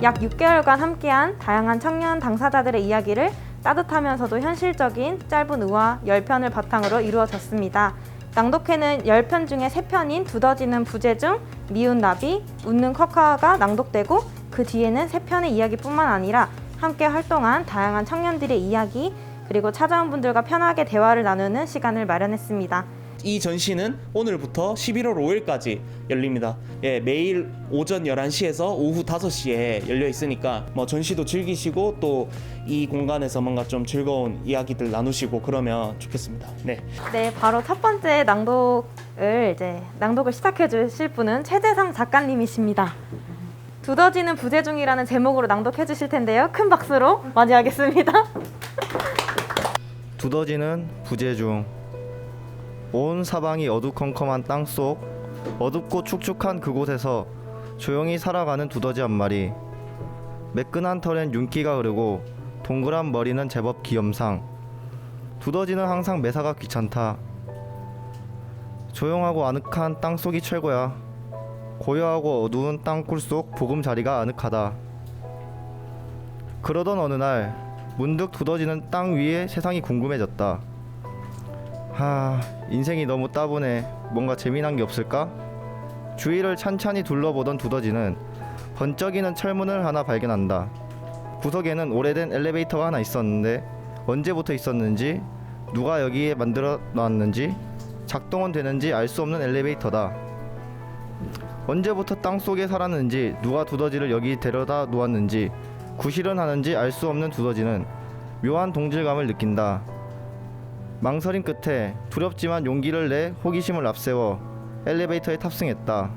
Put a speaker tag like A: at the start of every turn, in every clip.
A: 약 6개월간 함께한 다양한 청년 당사자들의 이야기를 따뜻하면서도 현실적인 짧은 우화 10편을 바탕으로 이루어졌습니다. 낭독회는 10편 중에 3편인 두더지는 부재중, 미운 나비, 웃는 쿼카가 낭독되고 그 뒤에는 3편의 이야기뿐만 아니라 함께 활동한 다양한 청년들의 이야기 그리고 찾아온 분들과 편하게 대화를 나누는 시간을 마련했습니다.
B: 이 전시는 오늘부터 11월 5일까지 열립니다. 예, 매일 오전 11시에서 오후 5시에 열려 있으니까 전시도 즐기시고 또 이 공간에서 뭔가 좀 즐거운 이야기들 나누시고 그러면 좋겠습니다. 네,
A: 바로 첫 번째 낭독을 시작해 주실 분은 최재상 작가님이십니다. 두더지는 부재중이라는 제목으로 낭독해 주실 텐데요. 큰 박수로 맞이하겠습니다.
C: 두더지는 부재중. 온 사방이 어두컴컴한 땅속 어둡고 축축한 그곳에서 조용히 살아가는 두더지 한 마리. 매끈한 털엔 윤기가 흐르고 동그란 머리는 제법 귀염상. 두더지는 항상 매사가 귀찮다. 조용하고 아늑한 땅속이 최고야. 고요하고 어두운 땅굴 속 보금자리가 아늑하다. 그러던 어느 날 문득 두더지는 땅 위의 세상이 궁금해졌다. 인생이 너무 따분해. 뭔가 재미난 게 없을까? 주위를 찬찬히 둘러보던 두더지는 번쩍이는 철문을 하나 발견한다. 구석에는 오래된 엘리베이터가 하나 있었는데 언제부터 있었는지, 누가 여기에 만들어 놨는지, 작동은 되는지 알 수 없는 엘리베이터다. 언제부터 땅속에 살았는지, 누가 두더지를 여기 데려다 놓았는지, 구실은 하는지 알 수 없는 두더지는 묘한 동질감을 느낀다. 망설임 끝에 두렵지만 용기를 내 호기심을 앞세워 엘리베이터에 탑승했다.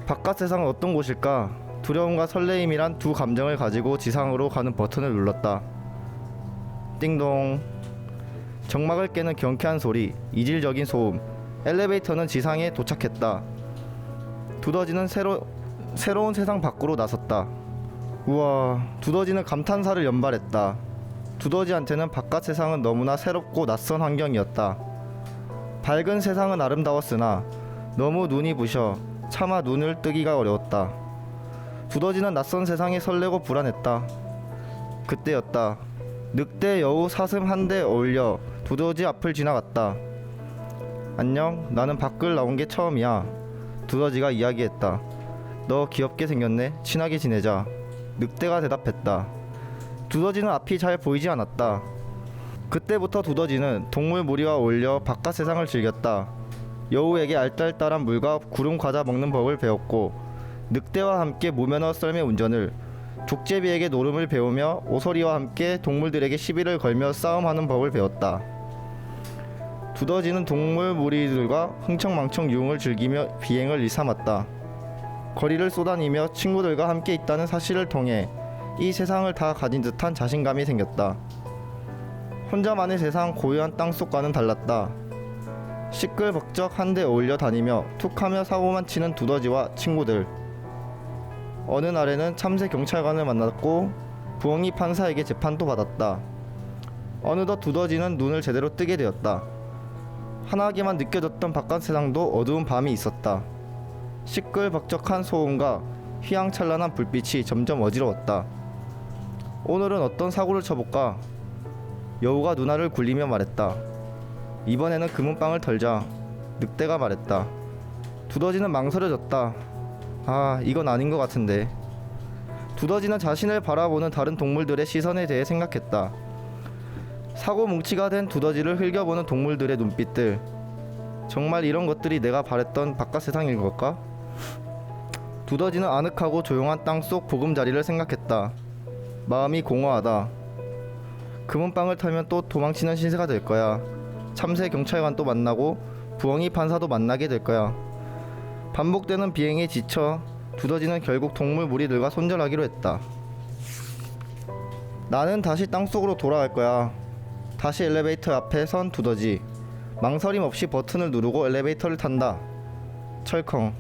C: 바깥 세상은 어떤 곳일까? 두려움과 설레임이란 두 감정을 가지고 지상으로 가는 버튼을 눌렀다. 띵동. 정막을 깨는 경쾌한 소리, 이질적인 소음. 엘리베이터는 지상에 도착했다. 두더지는 새로운 세상 밖으로 나섰다. 우와, 두더지는 감탄사를 연발했다. 두더지한테는 바깥 세상은 너무나 새롭고 낯선 환경이었다. 밝은 세상은 아름다웠으나 너무 눈이 부셔 차마 눈을 뜨기가 어려웠다. 두더지는 낯선 세상에 설레고 불안했다. 그때였다. 늑대 여우 사슴 한데 어울려 두더지 앞을 지나갔다. 안녕, 나는 밖을 나온 게 처음이야. 두더지가 이야기했다. 너 귀엽게 생겼네. 친하게 지내자. 늑대가 대답했다. 두더지는 앞이 잘 보이지 않았다. 그때부터 두더지는 동물 무리와 어울려 바깥 세상을 즐겼다. 여우에게 알딸딸한 물과 구름 과자 먹는 법을 배웠고, 늑대와 함께 무면허 썰매 운전을, 족제비에게 노름을 배우며 오소리와 함께 동물들에게 시비를 걸며 싸움하는 법을 배웠다. 두더지는 동물 무리들과 흥청망청 유흥을 즐기며 비행을 일삼았다. 거리를 쏘다니며 친구들과 함께 있다는 사실을 통해 이 세상을 다 가진 듯한 자신감이 생겼다. 혼자만의 세상 고요한 땅속과는 달랐다. 시끌벅적 한데 어울려 다니며 툭하며 사고만 치는 두더지와 친구들. 어느 날에는 참새 경찰관을 만났고 부엉이 판사에게 재판도 받았다. 어느덧 두더지는 눈을 제대로 뜨게 되었다. 환하게만 느껴졌던 바깥 세상도 어두운 밤이 있었다. 시끌벅적한 소음과 휘황찬란한 불빛이 점점 어지러웠다. 오늘은 어떤 사고를 쳐볼까? 여우가 누나를 굴리며 말했다. 이번에는 금은방을 털자. 늑대가 말했다. 두더지는 망설여졌다. 이건 아닌 것 같은데. 두더지는 자신을 바라보는 다른 동물들의 시선에 대해 생각했다. 사고 뭉치가 된 두더지를 흘겨보는 동물들의 눈빛들. 정말 이런 것들이 내가 바랬던 바깥 세상인 걸까? 두더지는 아늑하고 조용한 땅속 보금자리를 생각했다. 마음이 공허하다. 금은방을 털면 또 도망치는 신세가 될 거야. 참새 경찰관도 만나고 부엉이 판사도 만나게 될 거야. 반복되는 비행에 지쳐 두더지는 결국 동물 무리들과 손절하기로 했다. 나는 다시 땅속으로 돌아갈 거야. 다시 엘리베이터 앞에 선 두더지. 망설임 없이 버튼을 누르고 엘리베이터를 탄다. 철컹.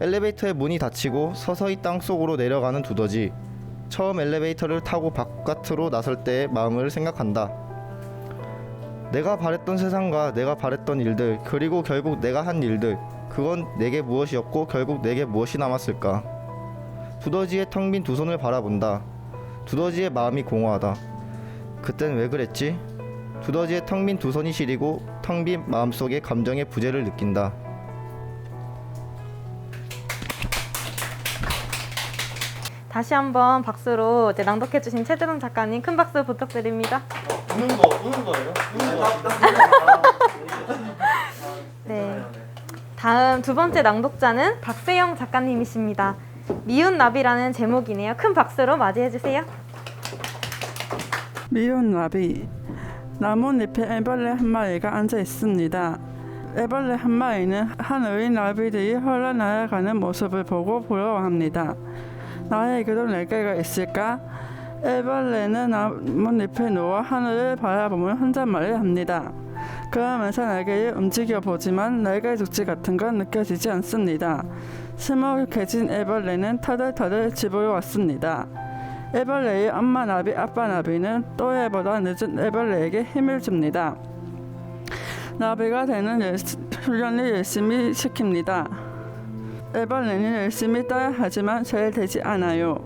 C: 엘리베이터의 문이 닫히고 서서히 땅속으로 내려가는 두더지. 처음 엘리베이터를 타고 바깥으로 나설 때의 마음을 생각한다. 내가 바랬던 세상과 내가 바랬던 일들, 그리고 결국 내가 한 일들, 그건 내게 무엇이었고 결국 내게 무엇이 남았을까? 두더지의 텅 빈 두 손을 바라본다. 두더지의 마음이 공허하다. 그땐 왜 그랬지? 두더지의 텅 빈 두 손이 시리고 텅 빈 마음속에 감정의 부재를 느낀다.
A: 다시 한번 박수로 이제 낭독해주신 최재동 작가님 큰 박수 부탁드립니다.
B: 우는 거예요?
A: 네. 다음 두 번째 낭독자는 박세영 작가님이십니다. 미운 나비라는 제목이네요. 큰 박수로 맞이해주세요.
D: 미운 나비. 나뭇잎에 애벌레 한 마리가 앉아 있습니다. 애벌레 한 마리는 하늘의 나비들이 헐러 날아가는 모습을 보고 부러워합니다. 나에게도 날개가 있을까? 애벌레는 나뭇잎에 누워 하늘을 바라보며 혼잣말을 합니다. 그러면서 날개를 움직여보지만 날개 죽지 같은 건 느껴지지 않습니다. 스모룩해진 애벌레는 터덜터덜 집으로 왔습니다. 애벌레의 엄마 나비, 아빠 나비는 또래보다 늦은 애벌레에게 힘을 줍니다. 나비가 되는 훈련을 열심히 시킵니다. 애벌레는 열심히 따라하지만 잘 되지 않아요.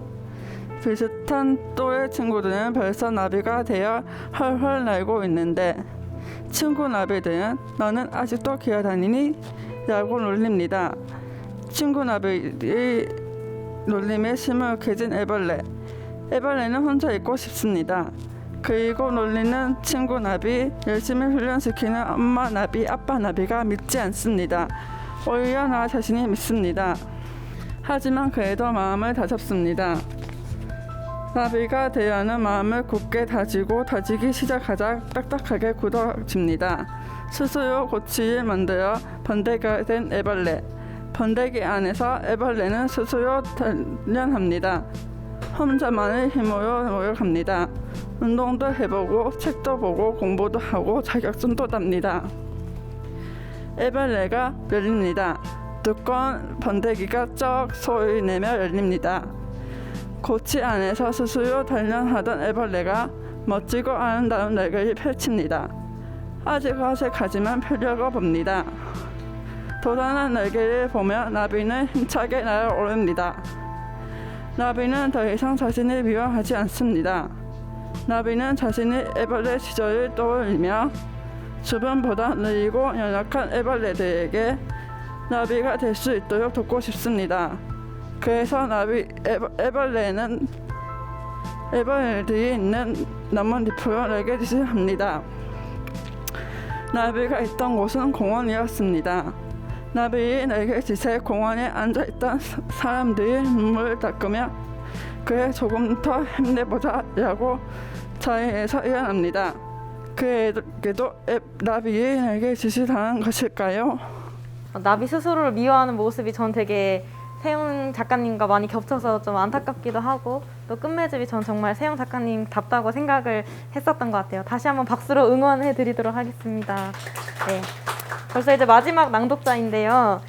D: 비슷한 또래 친구들은 벌써 나비가 되어 헐헐 날고 있는데 친구 나비들은 너는 아직도 기어다니니? 라고 놀립니다. 친구 나비의 놀림에 시무룩해진 애벌레. 애벌레는 혼자 있고 싶습니다. 그리고 놀리는 친구 나비, 열심히 훈련시키는 엄마 나비, 아빠 나비가 믿지 않습니다. 오히려 나 자신이 믿습니다. 하지만 그래도 마음을 다잡습니다. 나비가 되려는 마음을 굳게 다지기 시작하자 딱딱하게 굳어집니다. 스스로 고치를 만들어 번데기가 된 애벌레. 번데기 안에서 애벌레는 스스로 단련합니다. 혼자만의 힘으로 노력합니다. 운동도 해보고 책도 보고 공부도 하고 자격증도 땁니다. 애벌레가 열립니다. 두꺼운 번데기가 쩍 소리내며 열립니다. 고치 안에서 스스로 단련하던 애벌레가 멋지고 아름다운 날개를 펼칩니다. 아직 어색하지만 펴려고 봅니다. 도단한 날개를 보며 나비는 힘차게 날아오릅니다. 나비는 더 이상 자신을 미워하지 않습니다. 나비는 자신의 애벌레 시절을 떠올리며 주변보다 느리고 연약한 애벌레들에게 나비가 될 수 있도록 돕고 싶습니다. 그래서 애벌레들이 있는 나뭇잎으로 날개짓을 합니다. 나비가 있던 곳은 공원이었습니다. 나비의 날개짓에 공원에 앉아있던 사람들이 눈물을 닦으며 그래 조금 더 힘내보자 라고 자리에서 일어납니다. 그에게도 나비의 날개짓이 당한 것일까요?
A: 나비 스스로를 미워하는 모습이 전 되게 세영 작가님과 많이 겹쳐서 좀 안타깝기도 하고 또 끝맺음이 전 정말 세영 작가님답다고 생각을 했었던 것 같아요. 다시 한번 박수로 응원해 드리도록 하겠습니다. 네. 벌써 이제 마지막 낭독자인데요.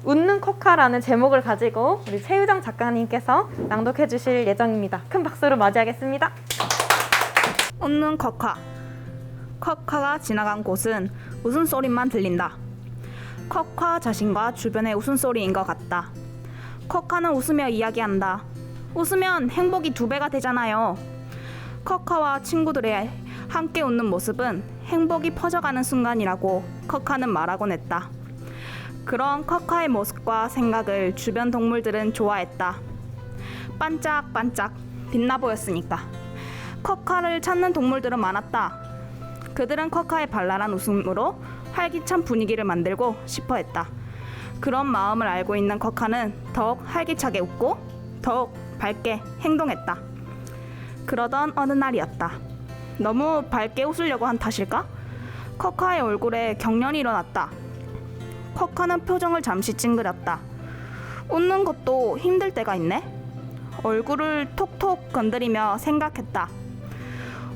A: 웃는 코카라는 제목을 가지고 우리 최유정 작가님께서 낭독해 주실 예정입니다. 큰 박수로 맞이하겠습니다.
E: 웃는 커카. 커카가 지나간 곳은 웃음소리만 들린다. 커카 자신과 주변의 웃음소리인 것 같다. 커카는 웃으며 이야기한다. 웃으면 행복이 2배가 되잖아요. 커카와 친구들의 함께 웃는 모습은 행복이 퍼져가는 순간이라고 커카는 말하곤 했다. 그런 커카의 모습과 생각을 주변 동물들은 좋아했다. 반짝반짝 빛나 보였으니까. 커카를 찾는 동물들은 많았다. 그들은 커카의 발랄한 웃음으로 활기찬 분위기를 만들고 싶어 했다. 그런 마음을 알고 있는 커카는 더욱 활기차게 웃고 더욱 밝게 행동했다. 그러던 어느 날이었다. 너무 밝게 웃으려고 한 탓일까? 커카의 얼굴에 경련이 일어났다. 커카는 표정을 잠시 찡그렸다. 웃는 것도 힘들 때가 있네? 얼굴을 톡톡 건드리며 생각했다.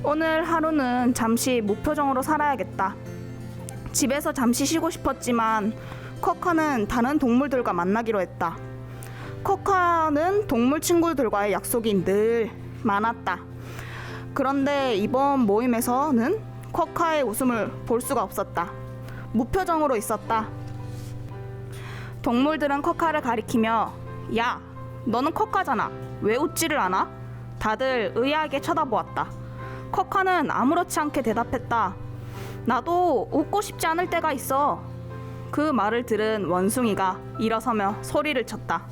E: 오늘 하루는 잠시 무표정으로 살아야겠다. 집에서 잠시 쉬고 싶었지만 커카는 다른 동물들과 만나기로 했다. 커카는 동물 친구들과의 약속이 늘 많았다. 그런데 이번 모임에서는 커카의 웃음을 볼 수가 없었다. 무표정으로 있었다. 동물들은 커카를 가리키며 야, 너는 컷카잖아. 왜 웃지를 않아? 다들 의아하게 쳐다보았다. 컷카는 아무렇지 않게 대답했다. 나도 웃고 싶지 않을 때가 있어. 그 말을 들은 원숭이가 일어서며 소리를 쳤다.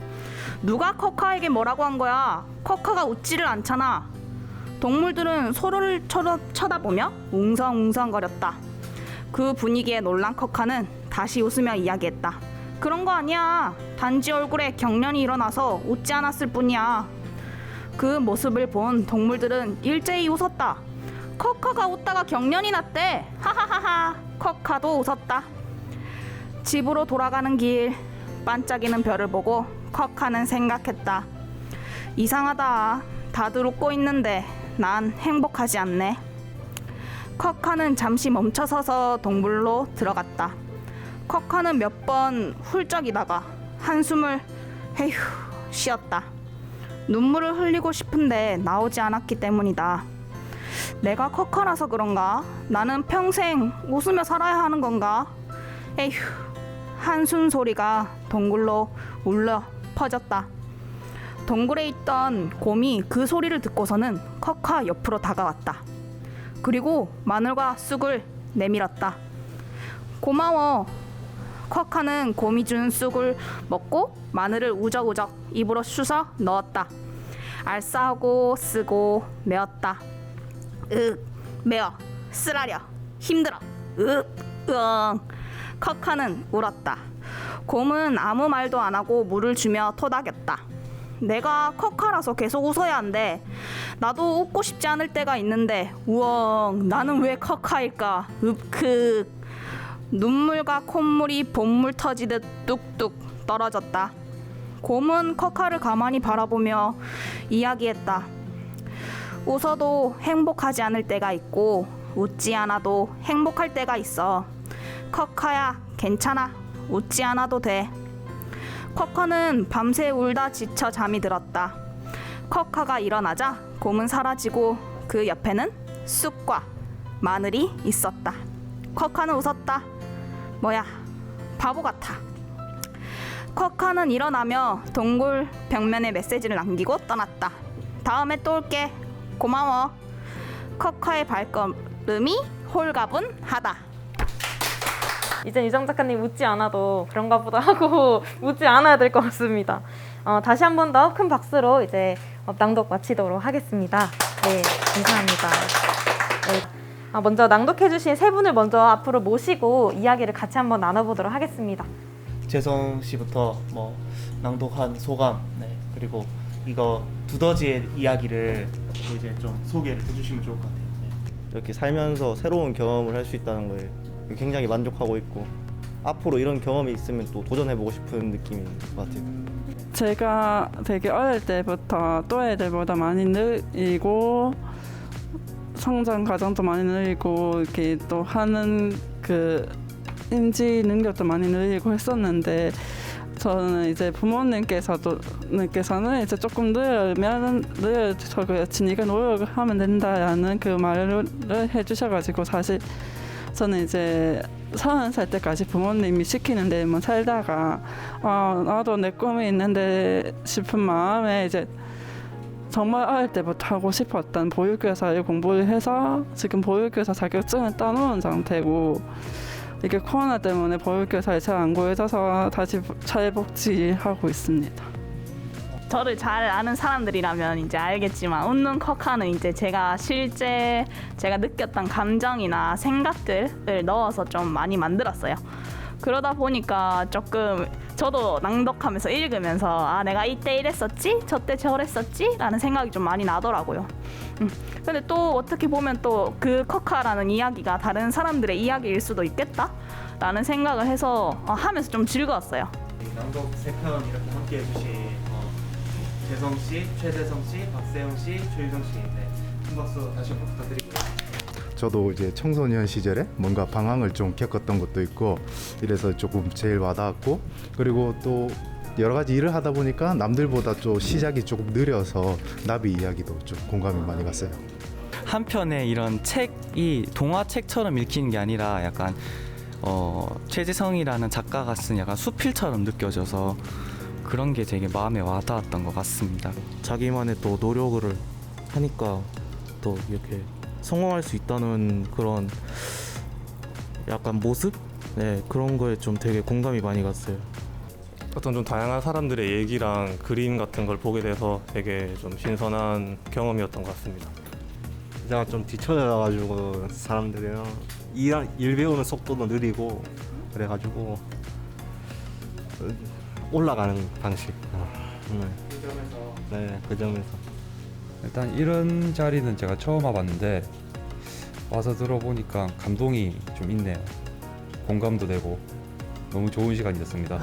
E: 누가 컷카에게 뭐라고 한 거야? 컷카가 웃지를 않잖아. 동물들은 서로를 쳐다보며 웅성웅성거렸다. 그 분위기에 놀란 컷카는 다시 웃으며 이야기했다. 그런 거 아니야. 단지 얼굴에 경련이 일어나서 웃지 않았을 뿐이야. 그 모습을 본 동물들은 일제히 웃었다. 컷카가 웃다가 경련이 났대. 하하하하. 컷카도 웃었다. 집으로 돌아가는 길, 반짝이는 별을 보고 컷카는 생각했다. 이상하다. 다들 웃고 있는데 난 행복하지 않네. 컷카는 잠시 멈춰서서 동굴로 들어갔다. 컷카는 몇 번 훌쩍이다가 한숨을 헤휴 쉬었다. 눈물을 흘리고 싶은데 나오지 않았기 때문이다. 내가 컷카라서 그런가? 나는 평생 웃으며 살아야 하는 건가? 에휴. 한숨 소리가 동굴로 울려 퍼졌다. 동굴에 있던 곰이 그 소리를 듣고서는 컷카 옆으로 다가왔다. 그리고 마늘과 쑥을 내밀었다. 고마워. 컷카는 곰이 준 쑥을 먹고 마늘을 우적우적 입으로 쑤서 넣었다. 알싸하고 쓰고 매웠다. 매워. 쓰라려. 힘들어. 으응. 컷카는 울었다. 곰은 아무 말도 안 하고 물을 주며 토닥였다. 내가 컷카라서 계속 웃어야 한대. 나도 웃고 싶지 않을 때가 있는데 우엉 나는 왜 컷카일까? 읍크. 눈물과 콧물이 봇물 터지듯 뚝뚝 떨어졌다. 곰은 컷카를 가만히 바라보며 이야기했다. 웃어도 행복하지 않을 때가 있고 웃지 않아도 행복할 때가 있어. 컷카야 괜찮아. 웃지 않아도 돼. 컷카는 밤새 울다 지쳐 잠이 들었다. 컷카가 일어나자 곰은 사라지고 그 옆에는 쑥과 마늘이 있었다. 컷카는 웃었다. 뭐야 바보 같아. 컷카는 일어나며 동굴 벽면에 메시지를 남기고 떠났다. 다음에 또 올게. 고마워. 컷카의 발걸음이 홀가분하다.
A: 이젠 유정 작가님 웃지 않아도 그런가 보다 하고 웃지 않아야 될 것 같습니다. 다시 한 번 더 큰 박수로 이제 낭독 마치도록 하겠습니다. 네, 감사합니다. 네. 먼저 낭독해주신 세 분을 먼저 앞으로 모시고 이야기를 같이 한번 나눠보도록 하겠습니다.
B: 재성 씨부터 뭐 낭독한 소감, 네, 그리고 이거 두더지의 이야기를 이제 좀 소개를 해주시면 좋을 것 같아요. 네.
C: 이렇게 살면서 새로운 경험을 할 수 있다는 거에 굉장히 만족하고 있고 앞으로 이런 경험이 있으면 또 도전해보고 싶은 느낌인 것 같아요.
D: 제가 되게 어릴 때부터 또 애들보다 많이 늘리고 성장 과정도 많이 늘리고 이렇게 또 하는 그 인지 능력도 많이 늘리고 했었는데 저는 이제 부모님께서는 이제 조금 저그 여친이가 노력을 하면 된다라는 그 말을 해주셔가지고 사실 저는 이제 30살 때까지 부모님이 시키는 대로만 살다가 나도 내 꿈이 있는데 싶은 마음에 이제 정말 어릴 때부터 하고 싶었던 보육교사를 공부를 해서 지금 보육교사 자격증을 따놓은 상태고 이게 코로나 때문에 보육교사를 잘 안 구해져서 다시 자율복지하고 있습니다.
E: 저를 잘 아는 사람들이라면 이제 알겠지만 웃는 컷카는 이제 제가 실제 제가 느꼈던 감정이나 생각들을 넣어서 좀 많이 만들었어요. 그러다 보니까 조금 저도 낭독하면서 읽으면서 내가 이때 이랬었지? 저때 저랬었지? 라는 생각이 좀 많이 나더라고요. 근데 또 어떻게 보면 또 그 컷카라는 이야기가 다른 사람들의 이야기일 수도 있겠다? 라는 생각을 해서 하면서 좀 즐거웠어요.
B: 낭독 3편 이렇게 함께 해주신 재성 씨, 최재성 씨, 박세영 씨, 최유정 씨, 네, 큰 박수 다시 한번 부탁드리고요.
F: 저도 이제 청소년 시절에 뭔가 방황을 좀 겪었던 것도 있고 이래서 조금 제일 와닿았고 그리고 또 여러 가지 일을 하다 보니까 남들보다 좀 시작이 조금 느려서 나비 이야기도 좀 공감이 많이 갔어요.
G: 한편에 이런 책이 동화책처럼 읽히는 게 아니라 약간 최재성이라는 작가가 쓴 약간 수필처럼 느껴져서 그런 게 되게 마음에 와닿았던 것 같습니다.
H: 자기만의 또 노력을 하니까 또 이렇게 성공할 수 있다는 그런 약간 모습? 네, 그런 거에 좀 되게 공감이 많이 갔어요.
I: 어떤 좀 다양한 사람들의 얘기랑 그림 같은 걸 보게 돼서 되게 좀 신선한 경험이었던 것 같습니다.
J: 제가 좀 뒤쳐져가지고 사람들이랑 일 배우는 속도도 느리고 그래가지고 올라가는 방식. 네, 그 점에서.
K: 일단 이런 자리는 제가 처음 와봤는데 와서 들어보니까 감동이 좀 있네요. 공감도 되고 너무 좋은 시간이었습니다.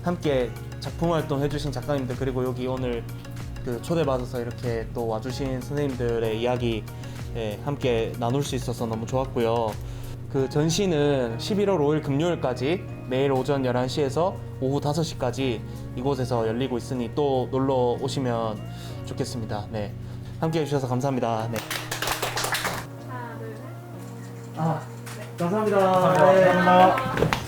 B: 함께 작품 활동 해주신 작가님들 그리고 여기 오늘 그 초대받아서 이렇게 또 와주신 선생님들의 이야기 함께 나눌 수 있어서 너무 좋았고요. 그 전시는 11월 5일 금요일까지 매일 오전 11시에서 오후 5시까지 이곳에서 열리고 있으니 또 놀러 오시면 좋겠습니다. 네, 함께 해주셔서 감사합니다. 네. 하나, 둘, 셋. 감사합니다. 감사합니다.